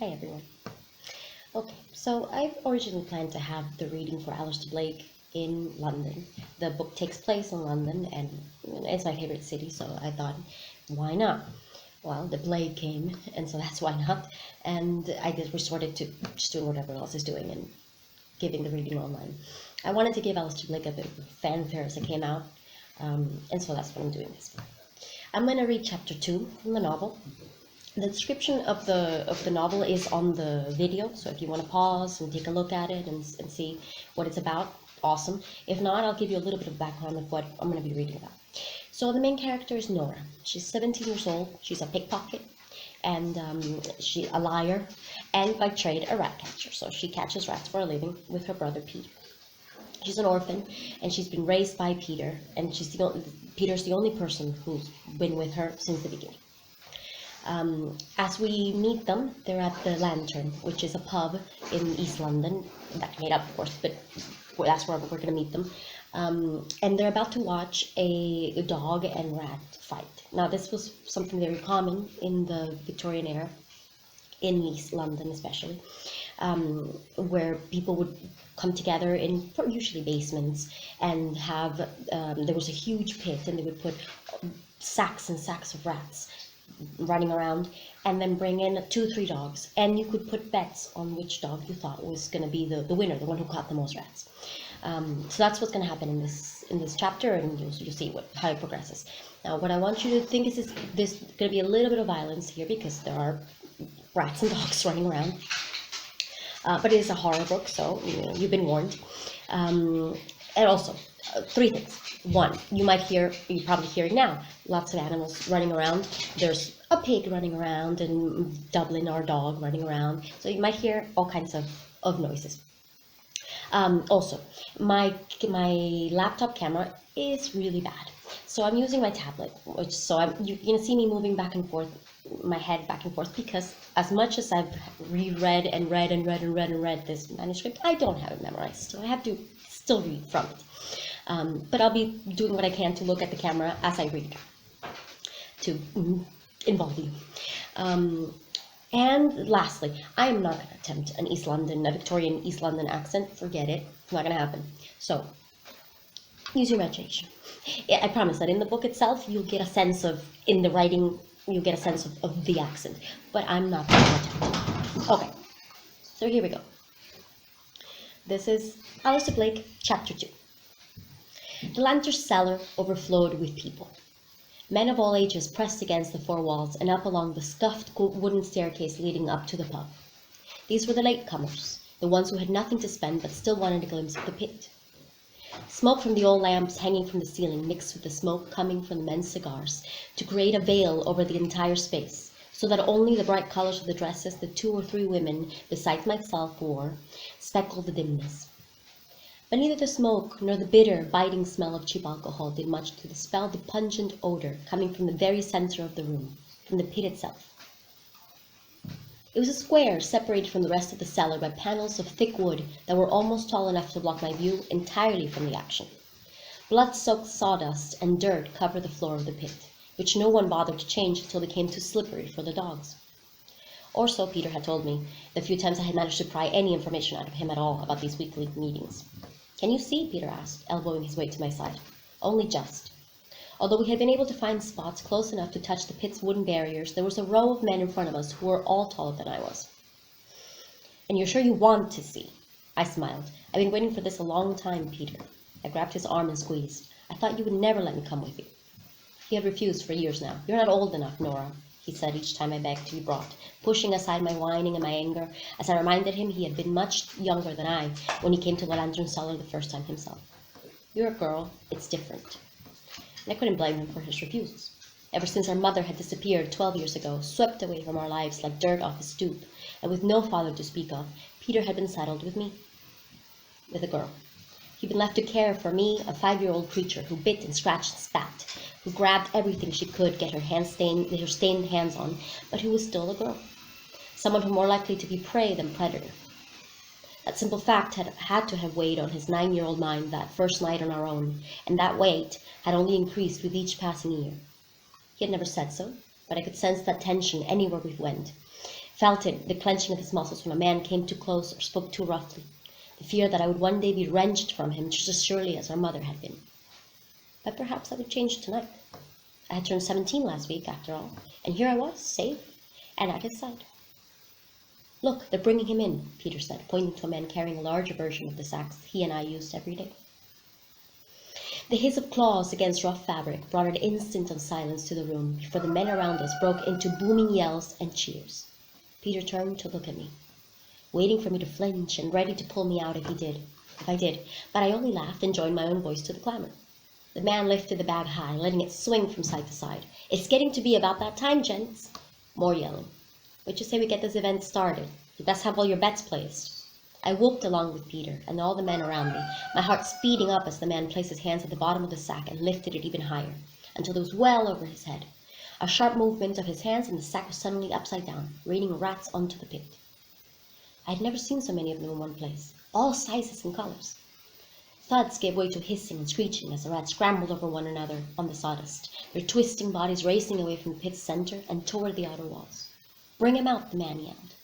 Hi everyone. Okay, so I originally planned to have the reading for Aleister Blake in London. The book takes place in London and it's my favorite city, so I thought, why not? Well, the plague came, and so that's why not. And I just resorted to just doing what everyone else is doing and giving the reading online. I wanted to give Aleister Blake a bit of fanfare as it came out, and so that's what I'm doing this. I'm going to read chapter 2 from the novel. The description of the novel is on the video, so if you want to pause and take a look at it and see what it's about, awesome. If not, I'll give you a little bit of background of what I'm going to be reading about. So the main character is Nora. She's 17 years old. She's a pickpocket, and she's a liar, and by trade a rat catcher. So she catches rats for a living with her brother Peter. She's an orphan, and she's been raised by Peter, and Peter's the only person who's been with her since the beginning. As we meet them, they're at the Lantern, which is a pub in East London, that's made up, of course, but that's where we're going to meet them. And they're about to watch a dog and rat fight. Now, this was something very common in the Victorian era, in East London especially, where people would come together in usually basements and have, there was a huge pit, and they would put sacks and sacks of rats running around, and then bring in 2 or 3 dogs, and you could put bets on which dog you thought was going to be the winner, the one who caught the most rats. So that's what's going to happen in this chapter, and you'll see how it progresses. Now, what I want you to think is there's going to be a little bit of violence here because there are rats and dogs running around, but it is a horror book, so you've been warned. And also, 3 things. 1, you're probably hearing now, lots of animals running around. There's a pig running around, and Dublin, our dog, running around. So you might hear all kinds of noises. Also, my laptop camera is really bad. So I'm using my tablet, you're going to see me moving back and forth, my head back and forth, because as much as I've reread and read this manuscript, I don't have it memorized. So I have to still read from it. But I'll be doing what I can to look at the camera as I read, to involve you. And lastly, I am not going to attempt a Victorian East London accent. Forget it. It's not going to happen. So, use your imagination. I promise that in the book itself, you'll get a sense of, in the writing, you'll get a sense of the accent. But I'm not going to attempt it. Okay, so here we go. This is Aleister Blake, Chapter 2. The Lantern's cellar overflowed with people. Men of all ages pressed against the 4 walls and up along the scuffed wooden staircase leading up to the pub. These were the latecomers, the ones who had nothing to spend but still wanted a glimpse of the pit. Smoke from the old lamps hanging from the ceiling mixed with the smoke coming from the men's cigars to create a veil over the entire space, so that only the bright colors of the dresses the 2 or 3 women, besides myself, wore, speckled the dimness. But neither the smoke nor the bitter, biting smell of cheap alcohol did much to dispel the pungent odor coming from the very center of the room, from the pit itself. It was a square separated from the rest of the cellar by panels of thick wood that were almost tall enough to block my view entirely from the action. Blood-soaked sawdust and dirt covered the floor of the pit, which no one bothered to change until it became too slippery for the dogs. Or so Peter had told me, the few times I had managed to pry any information out of him at all about these weekly meetings. "Can you see?" Peter asked, elbowing his way to my side. "Only just." Although we had been able to find spots close enough to touch the pit's wooden barriers, there was a row of men in front of us who were all taller than I was. "And you're sure you want to see?" I smiled. "I've been waiting for this a long time, Peter." I grabbed his arm and squeezed. "I thought you would never let me come with you." He had refused for years now. "You're not old enough, Nora," he said each time I begged to be brought, pushing aside my whining and my anger, as I reminded him he had been much younger than I when he came to the Lantern cellar the first time himself. "You're a girl. It's different." And I couldn't blame him for his refusals. Ever since our mother had disappeared 12 years ago, swept away from our lives like dirt off a stoop, and with no father to speak of, Peter had been saddled with me, with a girl. He'd been left to care for me, a 5-year-old creature who bit and scratched and spat, who grabbed everything she could get her stained hands on, but who was still a girl. Someone who more likely to be prey than predator. That simple fact had to have weighed on his 9-year-old mind that first night on our own, and that weight had only increased with each passing year. He had never said so, but I could sense that tension anywhere we went. Felt it, the clenching of his muscles when a man came too close or spoke too roughly. The fear that I would one day be wrenched from him just as surely as our mother had been. But perhaps that would change tonight. I had turned 17 last week, after all, and here I was, safe, and at his side. Look, they're bringing him in, Peter said, pointing to a man carrying a larger version of the sacks he and I used every day. The hiss of claws against rough fabric brought an instant of silence to the room before the men around us broke into booming yells and cheers. Peter turned to look at me, waiting for me to flinch and ready to pull me out if I did, but I only laughed and joined my own voice to the clamor. The man lifted the bag high, letting it swing from side to side. It's getting to be about that time, gents. More yelling. What you say we get this event started? You best have all your bets placed. I whooped along with Peter and all the men around me, my heart speeding up as the man placed his hands at the bottom of the sack and lifted it even higher, until it was well over his head. A sharp movement of his hands and the sack was suddenly upside down, raining rats onto the pit. I had never seen so many of them in one place, all sizes and colors. Thuds gave way to hissing and screeching as the rats scrambled over one another on the sawdust, their twisting bodies racing away from the pit's center and toward the outer walls. Bring him out, the man yelled.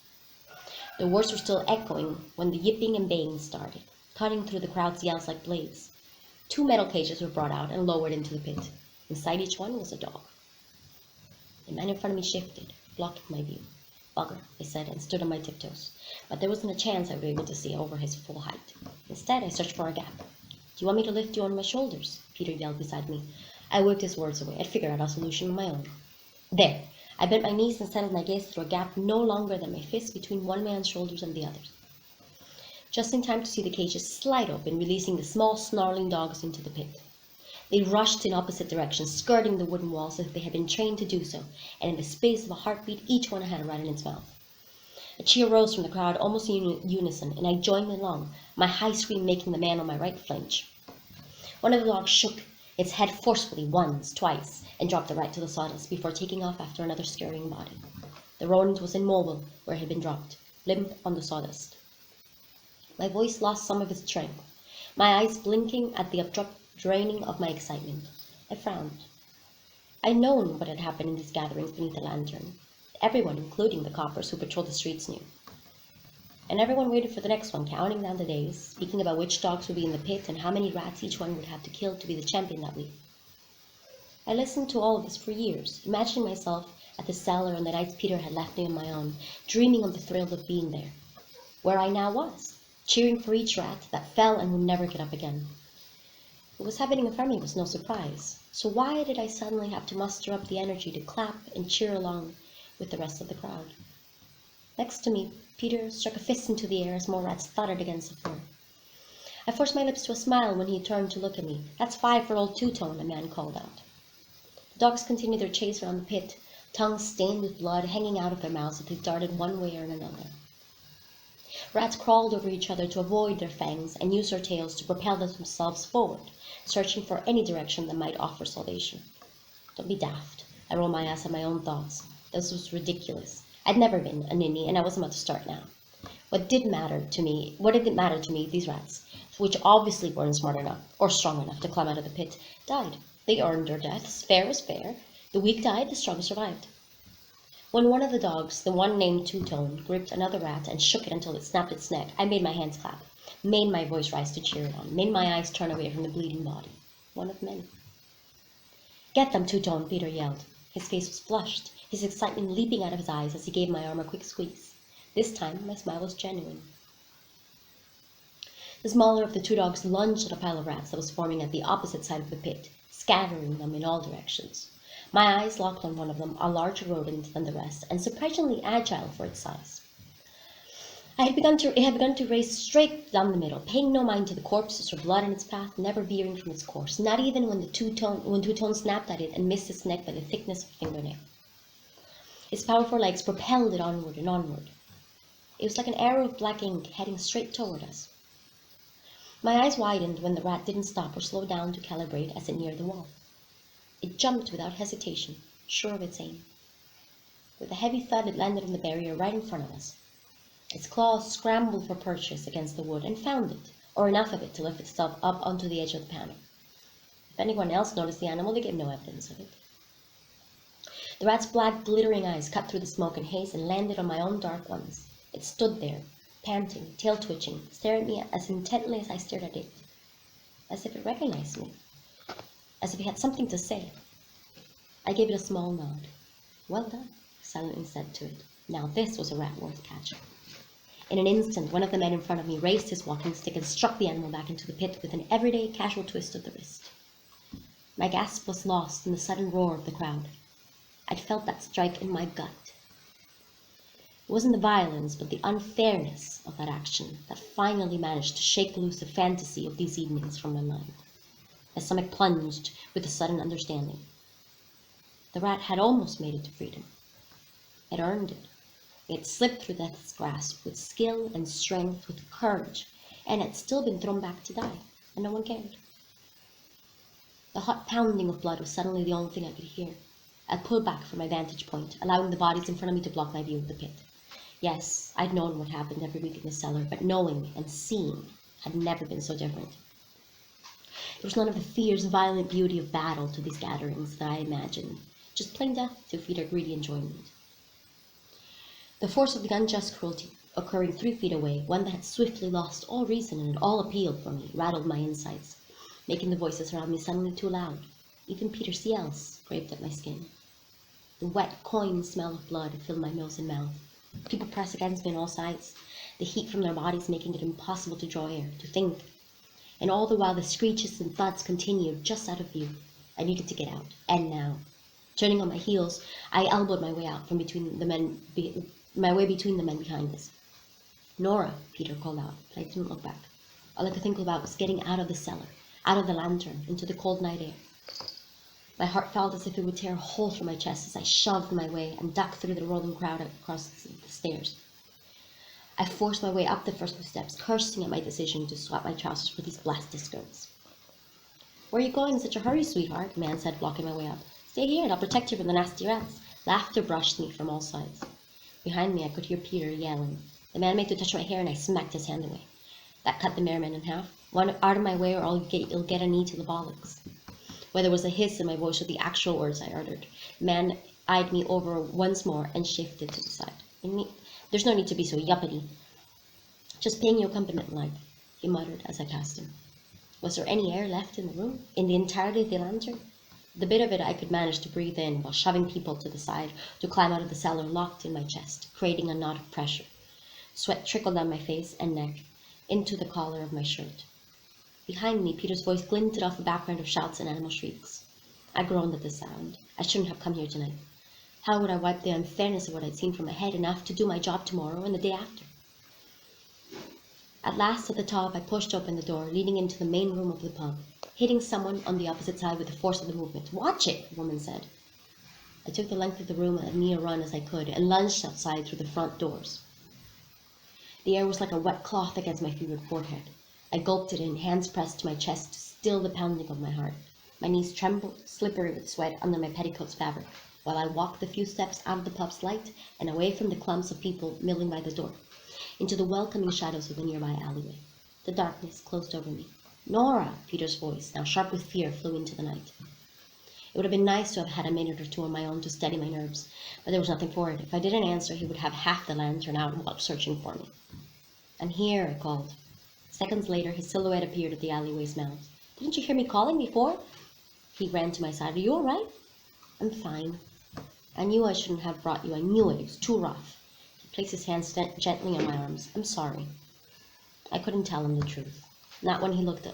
The words were still echoing when the yipping and baying started, cutting through the crowd's yells like blades. 2 metal cages were brought out and lowered into the pit. Inside each one was a dog. The man in front of me shifted, blocking my view. Bugger, I said, and stood on my tiptoes, but there wasn't a chance I would be able to see over his full height. Instead, I searched for a gap. Do you want me to lift you on my shoulders? Peter yelled beside me. I whipped his words away. I'd figured out a solution of my own. There! I bent my knees and settled my gaze through a gap no longer than my fist between one man's shoulders and the other's. Just in time to see the cages slide open, releasing the small, snarling dogs into the pit. They rushed in opposite directions, skirting the wooden walls as if they had been trained to do so, and in the space of a heartbeat, each one had a rat in its mouth. A cheer rose from the crowd, almost in unison, and I joined along, my high scream making the man on my right flinch. One of the dogs shook its head forcefully once, twice, and dropped the rat to the sawdust before taking off after another scurrying body. The rodent was immobile where it had been dropped, limp on the sawdust. My voice lost some of its strength, my eyes blinking at the abrupt draining of my excitement. I frowned. I'd known what had happened in these gatherings beneath the lantern. Everyone, including the coppers who patrolled the streets, knew. And everyone waited for the next one, counting down the days, speaking about which dogs would be in the pit and how many rats each one would have to kill to be the champion that week. I listened to all of this for years, imagining myself at the cellar on the nights Peter had left me on my own, dreaming of the thrill of being there, where I now was, cheering for each rat that fell and would never get up again. What was happening in front of me was no surprise, so why did I suddenly have to muster up the energy to clap and cheer along with the rest of the crowd? Next to me, Peter struck a fist into the air as more rats thudded against the floor. I forced my lips to a smile when he turned to look at me. That's 5 for old Two-Tone, a man called out. The dogs continued their chase around the pit, tongues stained with blood hanging out of their mouths as they darted one way or another. Rats crawled over each other to avoid their fangs and used their tails to propel themselves forward, searching for any direction that might offer salvation. Don't be daft. I rolled my eyes at my own thoughts. This was ridiculous. I'd never been a ninny, and I wasn't about to start now. What did it matter to me, these rats, which obviously weren't smart enough or strong enough to climb out of the pit, died. They earned their deaths. Fair was fair. The weak died, the strong survived. When one of the dogs, the one named Two-Tone, gripped another rat and shook it until it snapped its neck, I made my hands clap, made my voice rise to cheer it on, made my eyes turn away from the bleeding body. One of many. Get them, Two-Tone, Peter yelled. His face was flushed, his excitement leaping out of his eyes as he gave my arm a quick squeeze. This time, my smile was genuine. The smaller of the 2 dogs lunged at a pile of rats that was forming at the opposite side of the pit, scattering them in all directions. My eyes locked on one of them, a larger rodent than the rest, and surprisingly agile for its size. It had begun to race straight down the middle, paying no mind to the corpses or blood in its path, never veering from its course, not even when Two-Tone snapped at it and missed its neck by the thickness of a fingernail. Its powerful legs propelled it onward and onward. It was like an arrow of black ink heading straight toward us. My eyes widened when the rat didn't stop or slow down to calibrate as it neared the wall. It jumped without hesitation, sure of its aim. With a heavy thud, it landed on the barrier right in front of us. Its claws scrambled for purchase against the wood and found it, or enough of it to lift itself up onto the edge of the panel. If anyone else noticed the animal, they gave no evidence of it. The rat's black, glittering eyes cut through the smoke and haze and landed on my own dark ones. It stood there, panting, tail twitching, staring at me as intently as I stared at it, as if it recognized me, as if it had something to say. I gave it a small nod. Well done, I silently said to it. Now this was a rat worth catching. In an instant, one of the men in front of me raised his walking stick and struck the animal back into the pit with an everyday, casual twist of the wrist. My gasp was lost in the sudden roar of the crowd. I'd felt that strike in my gut. It wasn't the violence, but the unfairness of that action that finally managed to shake loose the fantasy of these evenings from my mind. My stomach plunged with a sudden understanding. The rat had almost made it to freedom. It earned it. It had slipped through death's grasp with skill and strength, with courage, and had still been thrown back to die, and no one cared. The hot pounding of blood was suddenly the only thing I could hear. I pulled back from my vantage point, allowing the bodies in front of me to block my view of the pit. Yes, I'd known what happened every week in the cellar, but knowing and seeing had never been so different. There was none of the fierce, violent beauty of battle to these gatherings that I imagined, just plain death to feed our greedy enjoyment. The force of the unjust cruelty occurring 3 feet away, one that had swiftly lost all reason and all appeal for me, rattled my insides, making the voices around me suddenly too loud. Even Peter's yells scraped at my skin. The wet, cloying smell of blood filled my nose and mouth. People pressed against me on all sides, the heat from their bodies making it impossible to draw air, to think. And all the while the screeches and thuds continued just out of view. I needed to get out, and now. Turning on my heels, I elbowed my way out from between the men behind us. Nora, Peter called out, but I didn't look back. All I could think about was getting out of the cellar, out of the lantern, into the cold night air. My heart felt as if it would tear a hole through my chest as I shoved my way and ducked through the rolling crowd across the stairs. I forced my way up the first few steps, cursing at my decision to swap my trousers for these blasted skirts. Where are you going in such a hurry, sweetheart? The man said, blocking my way up. Stay here and I'll protect you from the nasty rats. Laughter brushed me from all sides. Behind me, I could hear Peter yelling. The man made to touch my hair and I smacked his hand away. That cut the merriman in half. One out of my way or you'll get a knee to the bollocks. Whether it was a hiss in my voice or the actual words I uttered, the man eyed me over once more and shifted to the side. There's no need to be so yuppity. Just paying you a compliment, like, he muttered as I passed him. Was there any air left in the room? In the entirety of the lantern? The bit of it I could manage to breathe in while shoving people to the side to climb out of the cellar locked in my chest, creating a knot of pressure. Sweat trickled down my face and neck, into the collar of my shirt. Behind me, Peter's voice glinted off a background of shouts and animal shrieks. I groaned at the sound. I shouldn't have come here tonight. How would I wipe the unfairness of what I'd seen from my head enough to do my job tomorrow and the day after? At last, at the top, I pushed open the door, leading into the main room of the pub, hitting someone on the opposite side with the force of the movement. Watch it, the woman said. I took the length of the room at as near a run as I could and lunged outside through the front doors. The air was like a wet cloth against my fevered forehead. I gulped it in, hands pressed to my chest to still the pounding of my heart. My knees trembled, slippery with sweat under my petticoat's fabric, while I walked the few steps out of the pub's light and away from the clumps of people milling by the door, into the welcoming shadows of the nearby alleyway. The darkness closed over me. Nora, Peter's voice, now sharp with fear, flew into the night. It would have been nice to have had a minute or two on my own to steady my nerves, but there was nothing for it. If I didn't answer, he would have half the lantern out while searching for me. I'm here, I called. Seconds later, his silhouette appeared at the alleyway's mouth. Didn't you hear me calling before? He ran to my side. Are you all right? I'm fine. I knew I shouldn't have brought you. I knew it. It was too rough. He placed his hands gently on my arms. I'm sorry. I couldn't tell him the truth. Not when he looked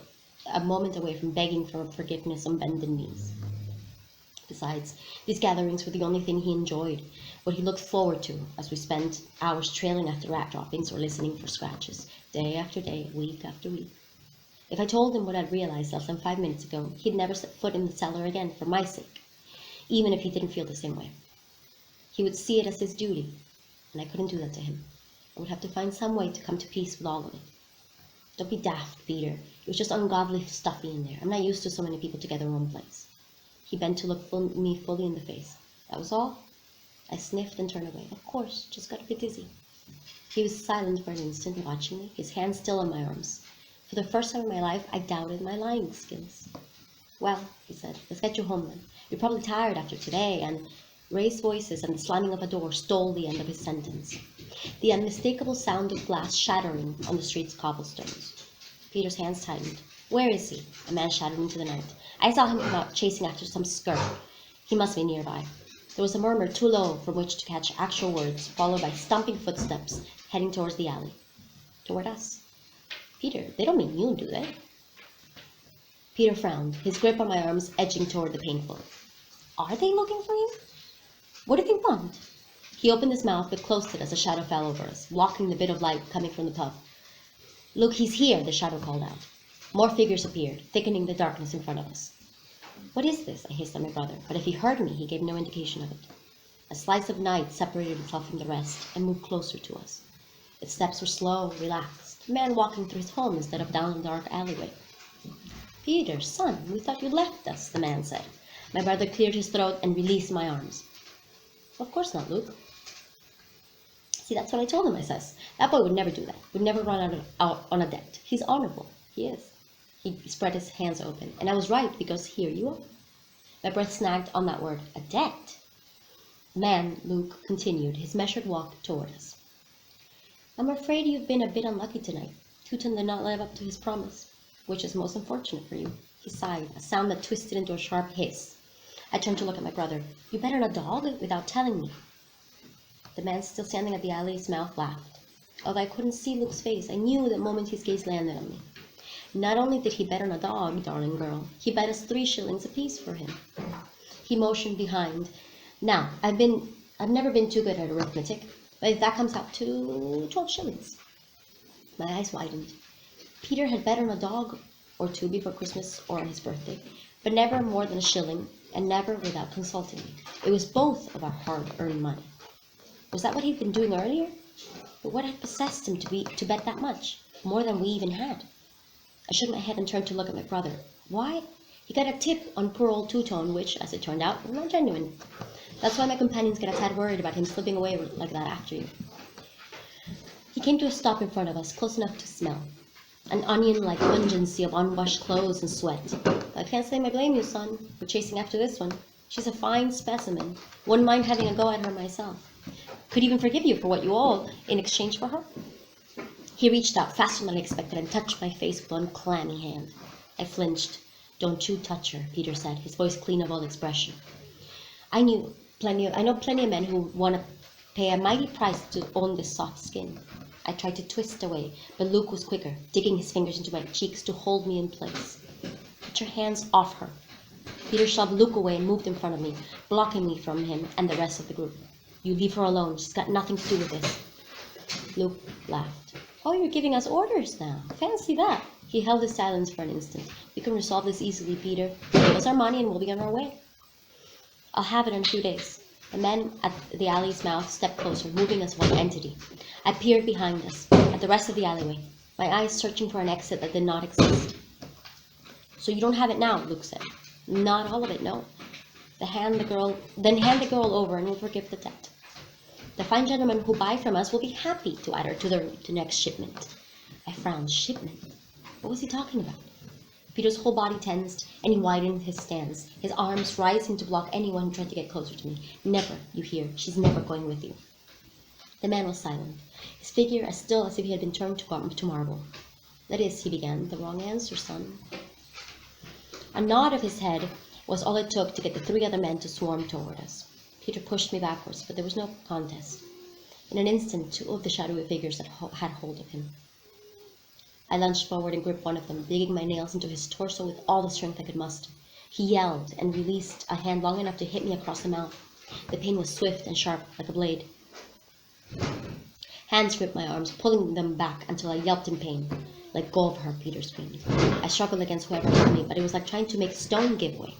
a moment away from begging for forgiveness on bended knees. Besides, these gatherings were the only thing he enjoyed, what he looked forward to as we spent hours trailing after rat droppings or listening for scratches, day after day, week after week. If I told him what I'd realized less than 5 minutes ago, he'd never set foot in the cellar again for my sake, even if he didn't feel the same way. He would see it as his duty, and I couldn't do that to him. I would have to find some way to come to peace with all of it. Don't be daft, Peter. It was just ungodly stuffy in there. I'm not used to so many people together in one place. He bent to look me fully in the face. That was all? I sniffed and turned away. Of course, just got a bit dizzy. He was silent for an instant, watching me, his hands still on my arms. For the first time in my life, I doubted my lying skills. Well, he said, let's get you home then. You're probably tired after today, and Raised voices and the slamming of a door stole the end of his sentence. The unmistakable sound of glass shattering on the street's cobblestones. Peter's hands tightened. "Where is he?" A man shouted into the night. I saw him come out chasing after some skirt. He must be nearby. There was a murmur too low from which to catch actual words, followed by stomping footsteps heading towards the alley. Toward us. "Peter, they don't mean you, do they?" Peter frowned, his grip on my arms edging toward the painful. "Are they looking for you? What do they want?" He opened his mouth but closed it as a shadow fell over us, blocking the bit of light coming from the pub. "Look, he's here," the shadow called out. More figures appeared, thickening the darkness in front of us. "What is this?" I hissed at my brother, but if he heard me, he gave no indication of it. A slice of night separated itself from the rest and moved closer to us. Its steps were slow, relaxed, a man walking through his home instead of down a dark alleyway. "Peter, son, we thought you left us," the man said. My brother cleared his throat and released my arms. "Of course not, Luke." "See, that's what I told him," I says. "That boy would never do that, would never run out on a debt. He's honorable. He is." He spread his hands open, and I was right, because here you are. My breath snagged on that word, a debt. The man, Luke, continued his measured walk toward us. "I'm afraid you've been a bit unlucky tonight. Teuton did not live up to his promise, which is most unfortunate for you." He sighed, a sound that twisted into a sharp hiss. I turned to look at my brother. "You bet on a dog without telling me." The man still standing at the alley's mouth laughed. Although I couldn't see Luke's face, I knew the moment his gaze landed on me. Not only did he bet on a dog, darling girl, he bet us 3 shillings apiece for him. He motioned behind. Now, I've never been too good at arithmetic, but if that comes out to 12 shillings. My eyes widened. Peter had bet on a dog or 2 before Christmas or on his birthday, but never more than a shilling, and never without consulting me. It was both of our hard-earned money. Was that what he'd been doing earlier? But what had possessed him to bet that much, more than we even had? I shook my head and turned to look at my brother. Why? He got a tip on poor old Teuton, which, as it turned out, was not genuine. That's why my companions get a tad worried about him slipping away like that after you. He came to a stop in front of us, close enough to smell. An onion-like pungency of unwashed clothes and sweat. "I can't say I blame you, son, for chasing after this one. She's a fine specimen. Wouldn't mind having a go at her myself. Could even forgive you for what you owe in exchange for her." He reached out faster than I expected and touched my face with one clammy hand. I flinched. "Don't you touch her," Peter said, his voice clean of all expression. I know plenty of men who want to pay a mighty price to own this soft skin. I tried to twist away, but Luke was quicker, digging his fingers into my cheeks to hold me in place. "Put your hands off her." Peter shoved Luke away and moved in front of me, blocking me from him and the rest of the group. "You leave her alone. She's got nothing to do with this." Luke laughed. "Oh, you're giving us orders now. Fancy that." He held his silence for an instant. "We can resolve this easily, Peter. Give us our money and we'll be on our way." "I'll have it in a few days." The man at the alley's mouth stepped closer, moving as one entity. I peered behind us, at the rest of the alleyway, my eyes searching for an exit that did not exist. "So you don't have it now," Luke said. "Not all of it, no. Then hand the girl over and we'll forgive the debt. The fine gentlemen who buy from us will be happy to add her to the next shipment." I frowned. Shipment? What was he talking about? Peter's whole body tensed, and he widened his stance, his arms rising to block anyone who tried to get closer to me. "Never, you hear. She's never going with you." The man was silent, his figure as still as if he had been turned to marble. "That is," he began, "the wrong answer, son." A nod of his head was all it took to get the 3 other men to swarm toward us. Peter pushed me backwards, but there was no contest. In an instant, 2 of the shadowy figures had hold of him. I lunged forward and gripped one of them, digging my nails into his torso with all the strength I could muster. He yelled and released a hand long enough to hit me across the mouth. The pain was swift and sharp, like a blade. Hands gripped my arms, pulling them back until I yelped in pain. "Let go of her," Peter screamed. I struggled against whoever held me, but it was like trying to make stone give way.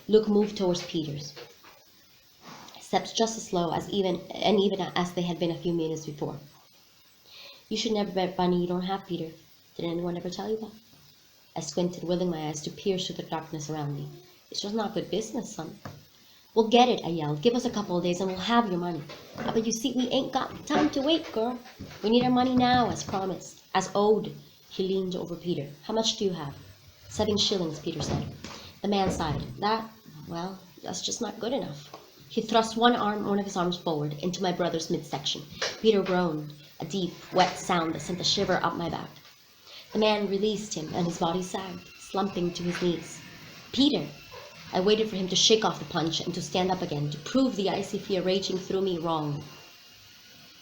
Luke moved towards Peter's. Steps just as slow even as they had been a few minutes before. "You should never bet money you don't have, Peter. Did anyone ever tell you that?" I squinted, willing my eyes to pierce through the darkness around me. "It's just not good business, son." "We'll get it," I yelled. "Give us a couple of days and we'll have your money." "But you see, we ain't got time to wait, girl. We need our money now, as promised, as owed." He leaned over Peter. "How much do you have?" 7 shillings, Peter said. The man sighed. That's just not good enough." He thrust one of his arms forward, into my brother's midsection. Peter groaned, a deep, wet sound that sent a shiver up my back. The man released him, and his body sagged, slumping to his knees. Peter! I waited for him to shake off the punch and to stand up again, to prove the icy fear raging through me wrong.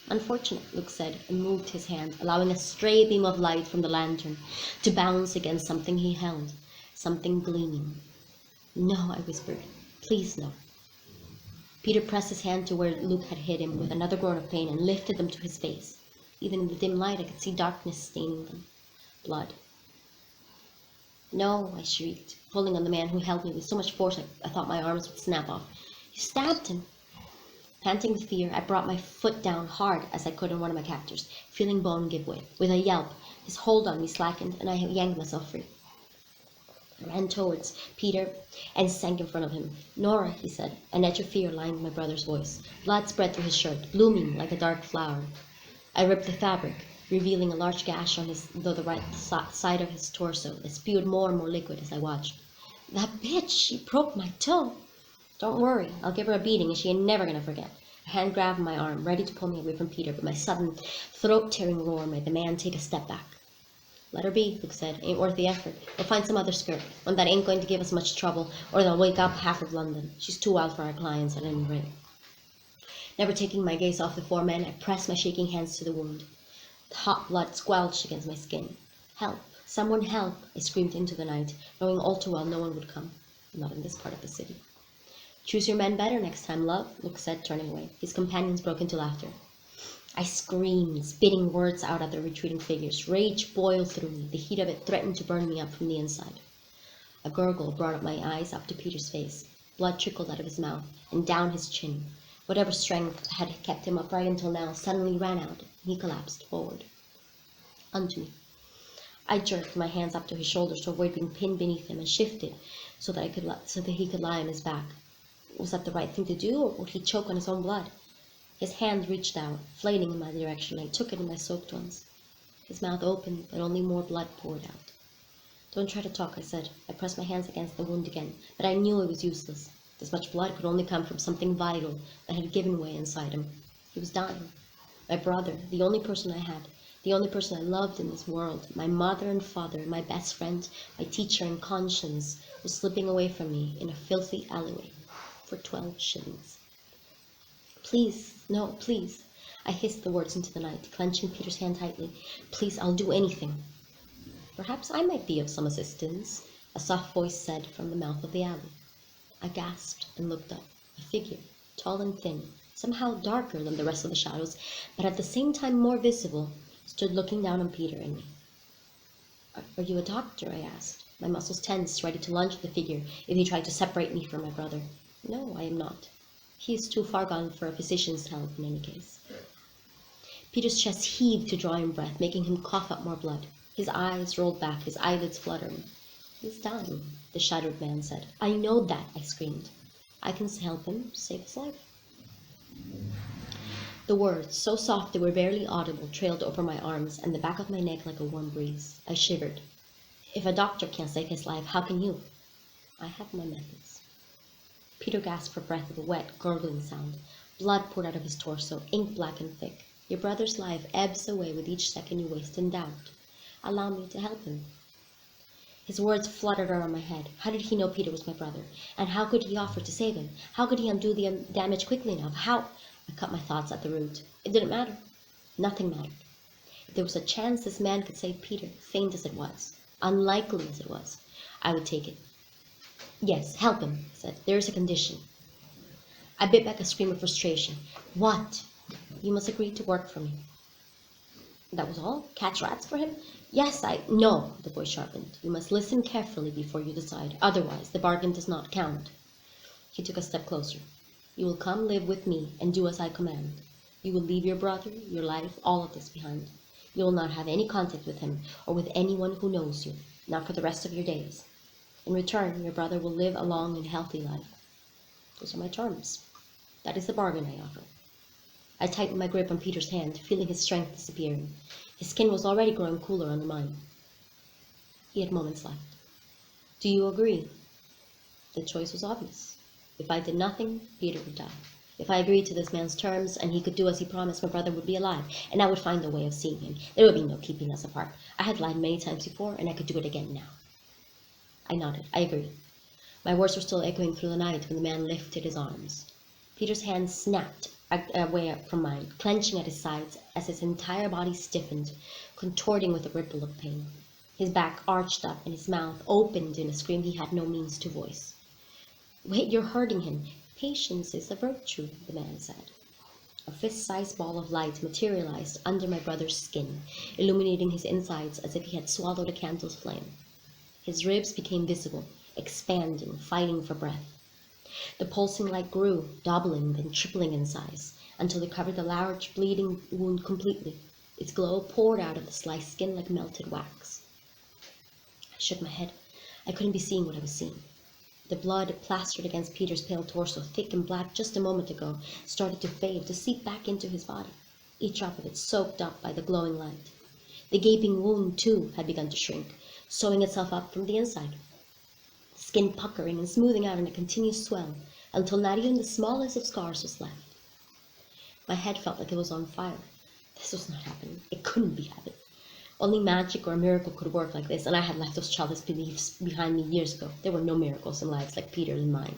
Unfortunate, Luke said, and moved his hand, allowing a stray beam of light from the lantern to bounce against something he held, something gleaming. No, I whispered. Please, no. Peter pressed his hand to where Luke had hit him with another groan of pain and lifted them to his face. Even in the dim light, I could see darkness staining them. Blood. No, I shrieked, pulling on the man who held me with so much force I thought my arms would snap off. You stabbed him. Panting with fear, I brought my foot down hard as I could on one of my captors, feeling bone give way. With a yelp, his hold on me slackened, and I yanked myself free. I ran towards Peter and sank in front of him. Nora, he said, an edge of fear lined my brother's voice. Blood spread through his shirt, blooming like a dark flower. I ripped the fabric, revealing a large gash on the right side of his torso that spewed more and more liquid as I watched. That bitch, she broke my toe. Don't worry, I'll give her a beating and she ain't never gonna forget. A hand grabbed my arm, ready to pull me away from Peter, but my sudden, throat-tearing roar made the man take a step back. Let her be, Luke said. Ain't worth the effort. We'll find some other skirt, one that ain't going to give us much trouble, or they'll wake up half of London. She's too wild for our clients at any rate. Never taking my gaze off the four men, I pressed my shaking hands to the wound. The hot blood squelched against my skin. Help! Someone help! I screamed into the night, knowing all too well no one would come. Not in this part of the city. Choose your men better next time, love, Luke said, turning away. His companions broke into laughter. I screamed, spitting words out at the retreating figures. Rage boiled through me. The heat of it threatened to burn me up from the inside. A gurgle brought up my eyes up to Peter's face. Blood trickled out of his mouth and down his chin. Whatever strength had kept him upright until now suddenly ran out, and he collapsed forward. Unto me. I jerked my hands up to his shoulders to avoid being pinned beneath him and shifted so that he could lie on his back. Was that the right thing to do, or would he choke on his own blood? His hand reached out, flailing in my direction. I took it in my soaked ones. His mouth opened, but only more blood poured out. Don't try to talk, I said. I pressed my hands against the wound again, but I knew it was useless. This much blood could only come from something vital that had given way inside him. He was dying. My brother, the only person I had, the only person I loved in this world, my mother and father, my best friend, my teacher and conscience, was slipping away from me in a filthy alleyway for 12 shillings. Please, no, please. I hissed the words into the night, clenching Peter's hand tightly. Please, I'll do anything. Perhaps I might be of some assistance, a soft voice said from the mouth of the alley. I gasped and looked up. A figure, tall and thin, somehow darker than the rest of the shadows, but at the same time more visible, stood looking down on Peter and me. Are you a doctor? I asked. My muscles tensed, ready to lunge at the figure if he tried to separate me from my brother. No, I am not. He is too far gone for a physician's help in any case. Peter's chest heaved to draw in breath, making him cough up more blood. His eyes rolled back, his eyelids fluttering. He's dying, the shattered man said. I know that, I screamed. I can help him, save his life. The words, so soft they were barely audible, trailed over my arms and the back of my neck like a warm breeze. I shivered. If a doctor can't save his life, how can you? I have my methods. Peter gasped for breath with a wet, gurgling sound. Blood poured out of his torso, ink black and thick. Your brother's life ebbs away with each second you waste in doubt. Allow me to help him. His words fluttered around my head. How did he know Peter was my brother? And how could he offer to save him? How could he undo the damage quickly enough? How? I cut my thoughts at the root. It didn't matter. Nothing mattered. If there was a chance this man could save Peter, faint as it was, unlikely as it was, I would take it. Yes, help him, I said. There is a condition. I bit back a scream of frustration. What? You must agree to work for me. That was all? Catch rats for him? Yes, No, the voice sharpened. You must listen carefully before you decide. Otherwise, the bargain does not count. He took a step closer. You will come live with me and do as I command. You will leave your brother, your life, all of this behind. You will not have any contact with him or with anyone who knows you, not for the rest of your days. In return, your brother will live a long and healthy life. Those are my terms. That is the bargain I offer. I tightened my grip on Peter's hand, feeling his strength disappearing. His skin was already growing cooler under mine. He had moments left. Do you agree? The choice was obvious. If I did nothing, Peter would die. If I agreed to this man's terms and he could do as he promised, my brother would be alive, and I would find a way of seeing him. There would be no keeping us apart. I had lied many times before, and I could do it again now. I nodded. I agreed. My words were still echoing through the night when the man lifted his arms. Peter's hand snapped away from mine, clenching at his sides as his entire body stiffened, contorting with a ripple of pain. His back arched up and his mouth opened in a scream he had no means to voice. Wait, you're hurting him. Patience is a virtue, the man said. A fist-sized ball of light materialized under my brother's skin, illuminating his insides as if he had swallowed a candle's flame. His ribs became visible, expanding, fighting for breath. The pulsing light grew, doubling, then tripling in size, until it covered the large, bleeding wound completely. Its glow poured out of the sliced skin like melted wax. I shook my head. I couldn't be seeing what I was seeing. The blood plastered against Peter's pale torso, thick and black just a moment ago, started to fade, to seep back into his body, each drop of it soaked up by the glowing light. The gaping wound, too, had begun to shrink, sewing itself up from the inside, skin puckering and smoothing out in a continuous swell, until not even the smallest of scars was left. My head felt like it was on fire. This was not happening. It couldn't be happening. Only magic or a miracle could work like this, and I had left those childish beliefs behind me years ago. There were no miracles in lives like Peter's and mine.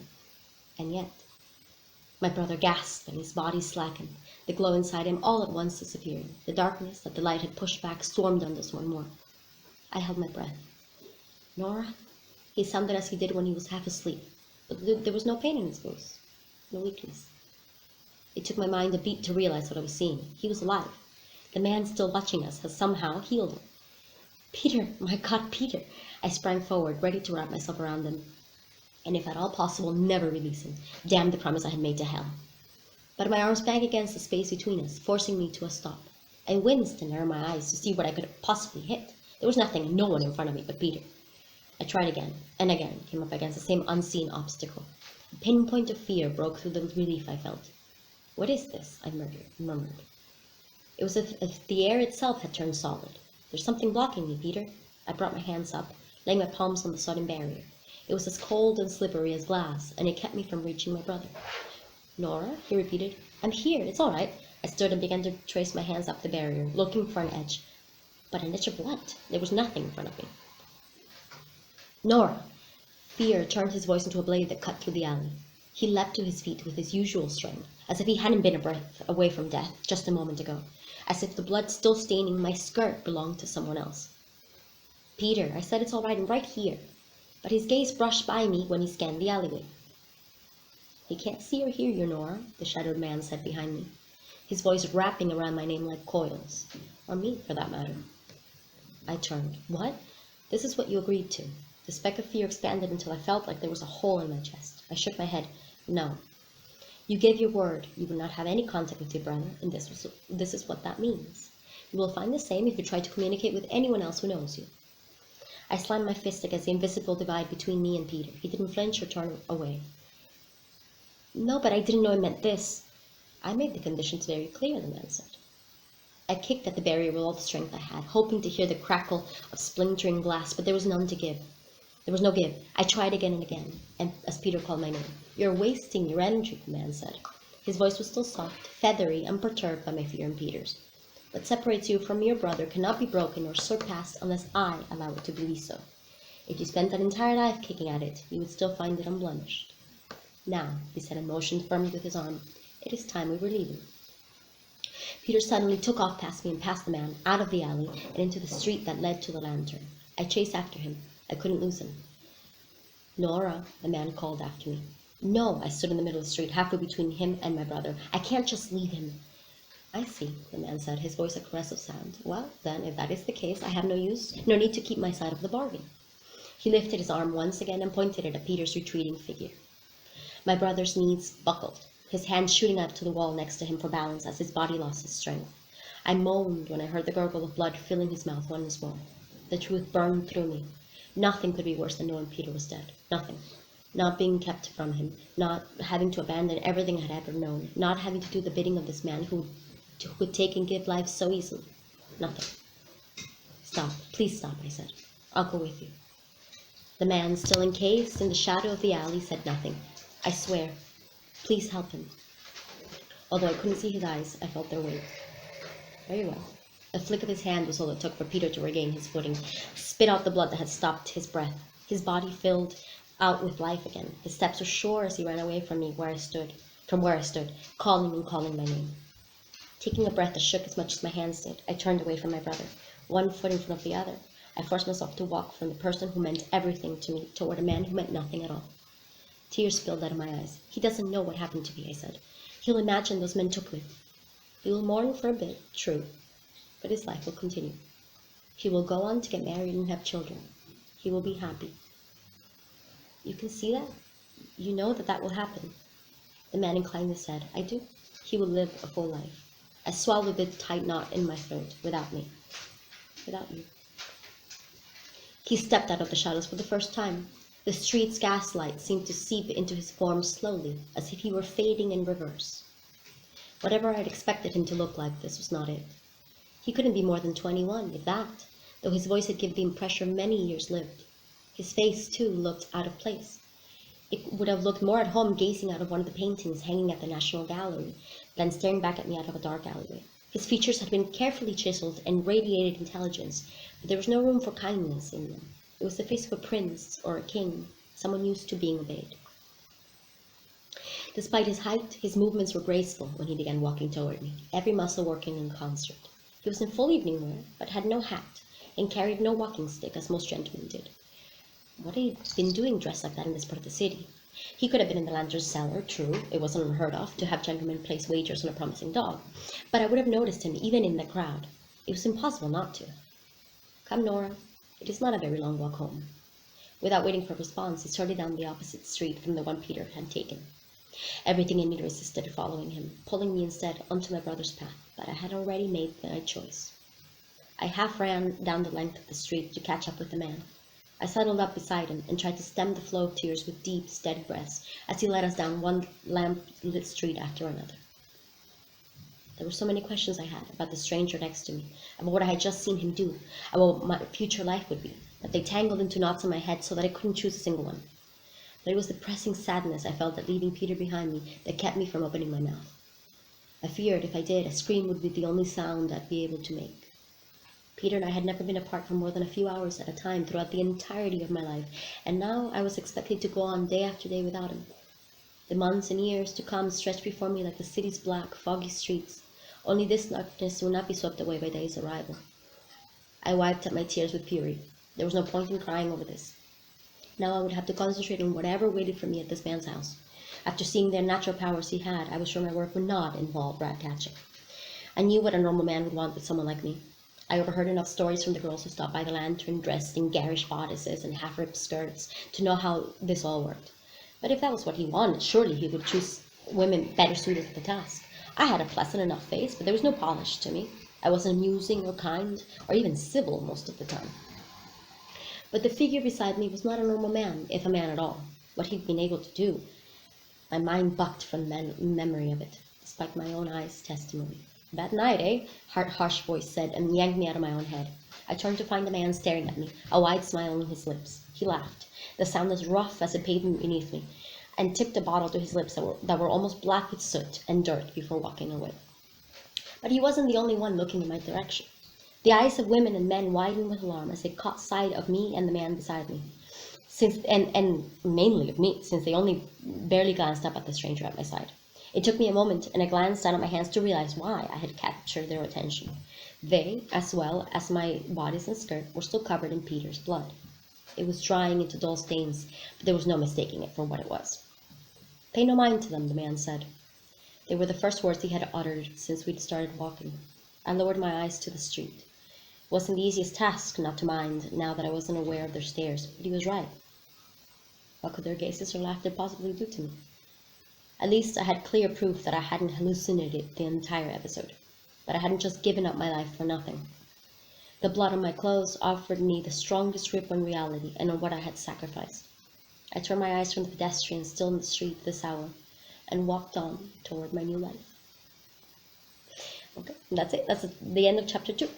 And yet, my brother gasped and his body slackened, the glow inside him all at once disappearing. The darkness that the light had pushed back swarmed on us one more. I held my breath. Nora? He sounded as he did when he was half asleep, but there was no pain in his voice, no weakness. It took my mind a beat to realize what I was seeing. He was alive. The man still watching us had somehow healed him. Peter! My God, Peter! I sprang forward, ready to wrap myself around him, and if at all possible, never release him. Damn the promise I had made to hell. But my arms banged against the space between us, forcing me to a stop. I winced and narrowed my eyes to see what I could possibly hit. There was nothing and no one in front of me but Peter. I tried again, and again, came up against the same unseen obstacle. A pinpoint of fear broke through the relief I felt. What is this? I murmured. It was as if the air itself had turned solid. There's something blocking me, Peter. I brought my hands up, laying my palms on the sodden barrier. It was as cold and slippery as glass, and it kept me from reaching my brother. Nora, he repeated. I'm here, it's all right. I stood and began to trace my hands up the barrier, looking for an edge. But an edge of what? There was nothing in front of me. Nora! Fear turned his voice into a blade that cut through the alley. He leapt to his feet with his usual strength, as if he hadn't been a breath away from death just a moment ago, as if the blood still staining my skirt belonged to someone else. Peter, I said it's all right, I'm right here. But his gaze brushed by me when he scanned the alleyway. He can't see or hear you, Nora, the shadowed man said behind me, his voice wrapping around my name like coils. Or me, for that matter. I turned. What? This is what you agreed to. The speck of fear expanded until I felt like there was a hole in my chest. I shook my head. No. You gave your word you would not have any contact with your brother, and this is what that means. You will find the same if you try to communicate with anyone else who knows you. I slammed my fist against the invisible divide between me and Peter. He didn't flinch or turn away. No, but I didn't know it meant this. I made the conditions very clear, the man said. I kicked at the barrier with all the strength I had, hoping to hear the crackle of splintering glass, but there was none to give. There was no give. I tried again and again, and as Peter called my name. You're wasting your energy, the man said. His voice was still soft, feathery, unperturbed by my fear and Peter's. What separates you from your brother cannot be broken or surpassed unless I allow it to be so. If you spent an entire life kicking at it, you would still find it unblemished. Now, he said and motioned firmly with his arm, it is time we were leaving. Peter suddenly took off past me and past the man, out of the alley, and into the street that led to the lantern. I chased after him. I couldn't lose him. Nora, the man called after me. No, I stood in the middle of the street, halfway between him and my brother. I can't just leave him. I see, the man said, his voice a caress of sound. Well, then, if that is the case, I have no need to keep my side of the bargain. He lifted his arm once again and pointed it at Peter's retreating figure. My brother's knees buckled, his hands shooting up to the wall next to him for balance as his body lost its strength. I moaned when I heard the gurgle of blood filling his mouth once more. The truth burned through me. Nothing could be worse than knowing Peter was dead. Nothing. Not being kept from him, not having to abandon everything I had ever known, not having to do the bidding of this man who would take and give life so easily. Nothing. Stop. Please stop, I said. I'll go with you. The man, still encased in the shadow of the alley, said nothing. I swear. Please help him. Although I couldn't see his eyes, I felt their weight. Very well. A flick of his hand was all it took for Peter to regain his footing, spit out the blood that had stopped his breath. His body filled out with life again. His steps were sure as he ran away from me from where I stood, calling and calling my name. Taking a breath that shook as much as my hands did, I turned away from my brother, one foot in front of the other. I forced myself to walk from the person who meant everything to me toward a man who meant nothing at all. Tears spilled out of my eyes. He doesn't know what happened to me, I said. He'll imagine those men took me. He will mourn for a bit, true, but his life will continue. He will go on to get married and have children. He will be happy. You can see that? You know that will happen. The man inclined his head. I do. He will live a full life. I swallowed the tight knot in my throat. Without me. Without you. He stepped out of the shadows for the first time. The street's gaslight seemed to seep into his form slowly, as if he were fading in reverse. Whatever I had expected him to look like, this was not it. He couldn't be more than 21, if that, though his voice had given the impression of many years lived. His face, too, looked out of place. It would have looked more at home gazing out of one of the paintings hanging at the National Gallery than staring back at me out of a dark alleyway. His features had been carefully chiseled and radiated intelligence, but there was no room for kindness in them. It was the face of a prince or a king, someone used to being obeyed. Despite his height, his movements were graceful when he began walking toward me, every muscle working in concert. He was in full evening wear, but had no hat, and carried no walking stick, as most gentlemen did. What had he been doing dressed like that in this part of the city? He could have been in the landlord's cellar, true, it wasn't unheard of to have gentlemen place wagers on a promising dog, but I would have noticed him even in the crowd. It was impossible not to. Come, Nora, it is not a very long walk home. Without waiting for a response, he started down the opposite street from the one Peter had taken. Everything in me resisted following him, pulling me instead onto my brother's path, but I had already made my choice. I half ran down the length of the street to catch up with the man. I settled up beside him and tried to stem the flow of tears with deep, steady breaths as he led us down one lamp-lit street after another. There were so many questions I had about the stranger next to me, about what I had just seen him do, about what my future life would be, but they tangled into knots in my head so that I couldn't choose a single one. But it was the pressing sadness I felt at leaving Peter behind me that kept me from opening my mouth. I feared if I did, a scream would be the only sound I'd be able to make. Peter and I had never been apart for more than a few hours at a time throughout the entirety of my life, and now I was expected to go on day after day without him. The months and years to come stretched before me like the city's black, foggy streets, only this darkness would not be swept away by day's arrival. I wiped at my tears with fury. There was no point in crying over this. Now I would have to concentrate on whatever waited for me at this man's house. After seeing the natural powers he had, I was sure my work would not involve rat catching. I knew what a normal man would want with someone like me. I overheard enough stories from the girls who stopped by the lantern dressed in garish bodices and half-ripped skirts to know how this all worked. But if that was what he wanted, surely he would choose women better suited for the task. I had a pleasant enough face, but there was no polish to me. I wasn't amusing or kind, or even civil most of the time. But the figure beside me was not a normal man, if a man at all. What he'd been able to do, my mind bucked from memory of it, despite my own eyes' testimony. That night, eh? Harsh voice said, and yanked me out of my own head. I turned to find the man staring at me, a wide smile on his lips. He laughed, the sound as rough as the pavement beneath me, and tipped a bottle to his lips that were almost black with soot and dirt before walking away. But he wasn't the only one looking in my direction. The eyes of women and men widened with alarm as they caught sight of me and the man beside me, and mainly of me, since they only barely glanced up at the stranger at my side. It took me a moment and a glance down at my hands to realize why I had captured their attention. They, as well as my bodice and skirt, were still covered in Peter's blood. It was drying into dull stains, but there was no mistaking it for what it was. Pay no mind to them, the man said. They were the first words he had uttered since we'd started walking. I lowered my eyes to the street. It wasn't the easiest task not to mind, now that I wasn't aware of their stares, but he was right. What could their gazes or laughter possibly do to me? At least I had clear proof that I hadn't hallucinated the entire episode, but I hadn't just given up my life for nothing. The blood on my clothes offered me the strongest grip on reality and on what I had sacrificed. I turned my eyes from the pedestrians still in the street this hour and walked on toward my new life. Okay, that's it. That's the end of chapter 2.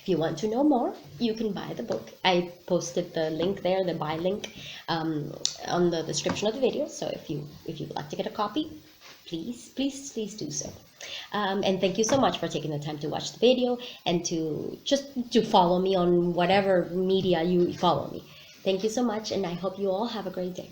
If you want to know more, you can buy the book. I posted the link there, the buy link, on the description of the video. So if you would like to get a copy, please do so. And thank you so much for taking the time to watch the video and to follow me on whatever media you follow me. Thank you so much, and I hope you all have a great day.